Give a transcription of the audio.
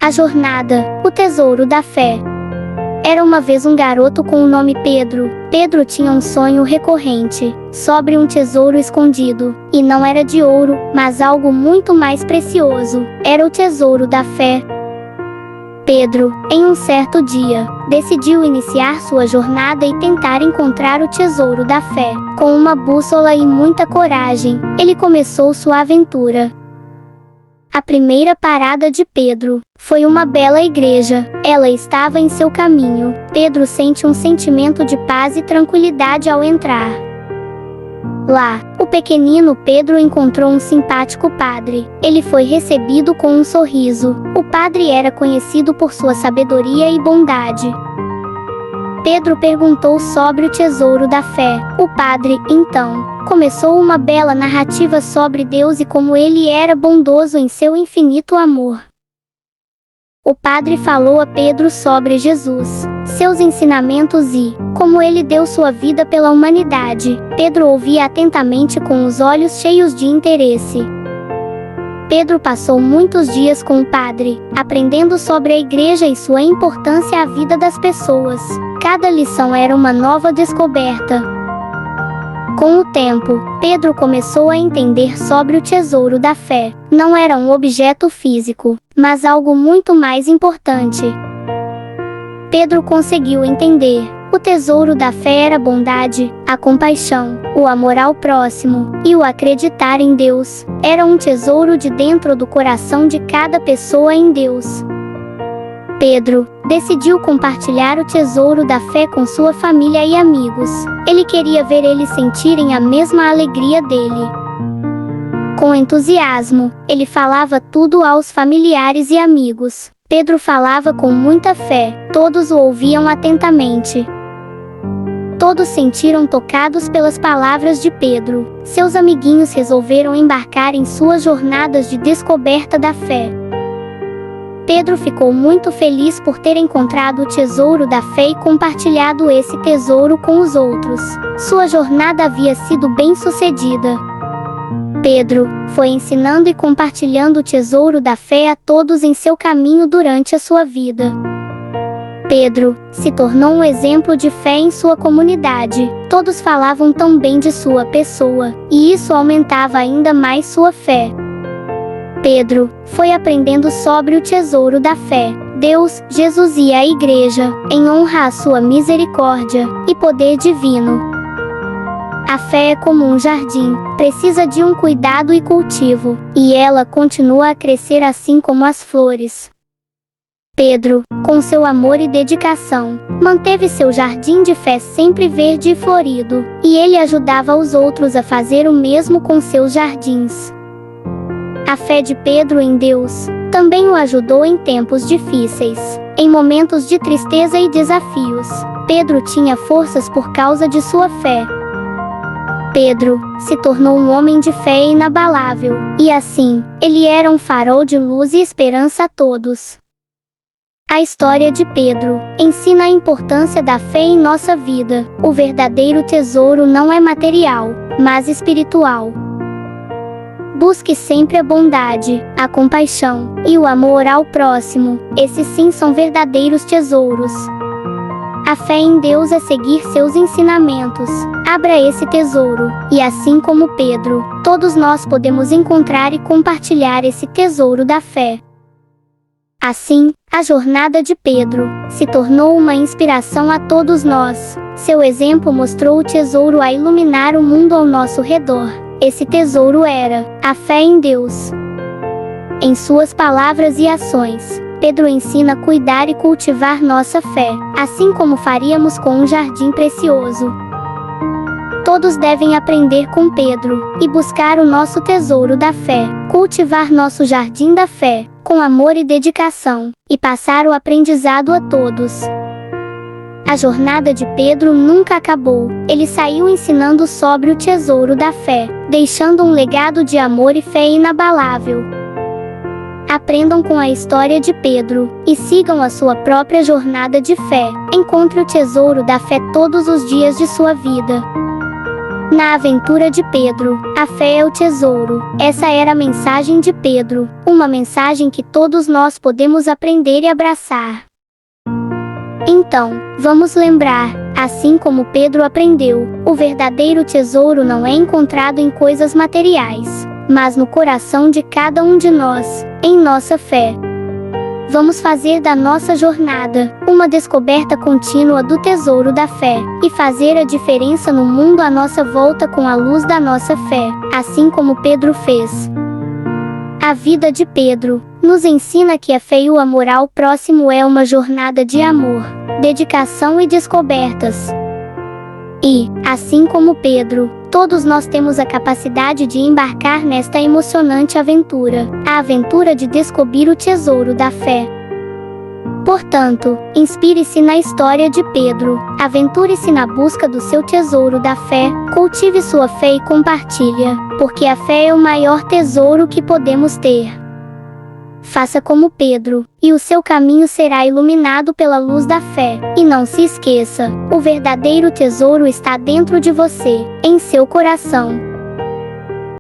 A jornada, o tesouro da fé. Era uma vez um garoto com o nome Pedro. Pedro tinha um sonho recorrente, sobre um tesouro escondido, e não era de ouro, mas algo muito mais precioso. Era o tesouro da fé. Pedro, em um certo dia, decidiu iniciar sua jornada e tentar encontrar o tesouro da fé. Com uma bússola e muita coragem, ele começou sua aventura. A primeira parada de Pedro foi uma bela igreja. Ela estava em seu caminho. Pedro sente um sentimento de paz e tranquilidade ao entrar. Lá, o pequenino Pedro encontrou um simpático padre. Ele foi recebido com um sorriso. O padre era conhecido por sua sabedoria e bondade. Pedro perguntou sobre o tesouro da fé. O padre, então, começou uma bela narrativa sobre Deus e como ele era bondoso em seu infinito amor. O padre falou a Pedro sobre Jesus, seus ensinamentos e como ele deu sua vida pela humanidade. Pedro ouvia atentamente com os olhos cheios de interesse. Pedro passou muitos dias com o padre, aprendendo sobre a igreja e sua importância à vida das pessoas. Cada lição era uma nova descoberta. Com o tempo, Pedro começou a entender sobre o tesouro da fé. Não era um objeto físico, mas algo muito mais importante. Pedro conseguiu entender. O tesouro da fé era a bondade, a compaixão, o amor ao próximo, e o acreditar em Deus. Era um tesouro de dentro do coração de cada pessoa em Deus. Pedro decidiu compartilhar o tesouro da fé com sua família e amigos. Ele queria ver eles sentirem a mesma alegria dele. Com entusiasmo, ele falava tudo aos familiares e amigos. Pedro falava com muita fé. Todos o ouviam atentamente. Todos sentiram tocados pelas palavras de Pedro. Seus amiguinhos resolveram embarcar em suas jornadas de descoberta da fé. Pedro ficou muito feliz por ter encontrado o tesouro da fé e compartilhado esse tesouro com os outros. Sua jornada havia sido bem-sucedida. Pedro foi ensinando e compartilhando o tesouro da fé a todos em seu caminho durante a sua vida. Pedro se tornou um exemplo de fé em sua comunidade. Todos falavam tão bem de sua pessoa, e isso aumentava ainda mais sua fé. Pedro foi aprendendo sobre o tesouro da fé, Deus, Jesus e a igreja, em honra à sua misericórdia e poder divino. A fé é como um jardim, precisa de um cuidado e cultivo, e ela continua a crescer assim como as flores. Pedro, com seu amor e dedicação, manteve seu jardim de fé sempre verde e florido, e ele ajudava os outros a fazer o mesmo com seus jardins. A fé de Pedro em Deus também o ajudou em tempos difíceis. Em momentos de tristeza e desafios, Pedro tinha forças por causa de sua fé. Pedro se tornou um homem de fé inabalável, e assim, ele era um farol de luz e esperança a todos. A história de Pedro ensina a importância da fé em nossa vida. O verdadeiro tesouro não é material, mas espiritual. Busque sempre a bondade, a compaixão e o amor ao próximo. Esses sim são verdadeiros tesouros. A fé em Deus é seguir seus ensinamentos. Abra esse tesouro, e assim como Pedro, todos nós podemos encontrar e compartilhar esse tesouro da fé. Assim, a jornada de Pedro se tornou uma inspiração a todos nós. Seu exemplo mostrou o tesouro a iluminar o mundo ao nosso redor. Esse tesouro era a fé em Deus. Em suas palavras e ações, Pedro ensina a cuidar e cultivar nossa fé, assim como faríamos com um jardim precioso. Todos devem aprender com Pedro e buscar o nosso tesouro da fé, cultivar nosso jardim da fé, com amor e dedicação, e passar o aprendizado a todos. A jornada de Pedro nunca acabou. Ele saiu ensinando sobre o tesouro da fé, deixando um legado de amor e fé inabalável. Aprendam com a história de Pedro, e sigam a sua própria jornada de fé. Encontre o tesouro da fé todos os dias de sua vida. Na aventura de Pedro, a fé é o tesouro. Essa era a mensagem de Pedro, uma mensagem que todos nós podemos aprender e abraçar. Então, vamos lembrar, assim como Pedro aprendeu, o verdadeiro tesouro não é encontrado em coisas materiais, mas no coração de cada um de nós, em nossa fé. Vamos fazer da nossa jornada uma descoberta contínua do tesouro da fé, e fazer a diferença no mundo à nossa volta com a luz da nossa fé, assim como Pedro fez. A vida de Pedro nos ensina que a fé e o amor ao próximo é uma jornada de amor, dedicação e descobertas. E, assim como Pedro, todos nós temos a capacidade de embarcar nesta emocionante aventura, a aventura de descobrir o tesouro da fé. Portanto, inspire-se na história de Pedro, aventure-se na busca do seu tesouro da fé, cultive sua fé e compartilha, porque a fé é o maior tesouro que podemos ter. Faça como Pedro, e o seu caminho será iluminado pela luz da fé. E não se esqueça, o verdadeiro tesouro está dentro de você, em seu coração.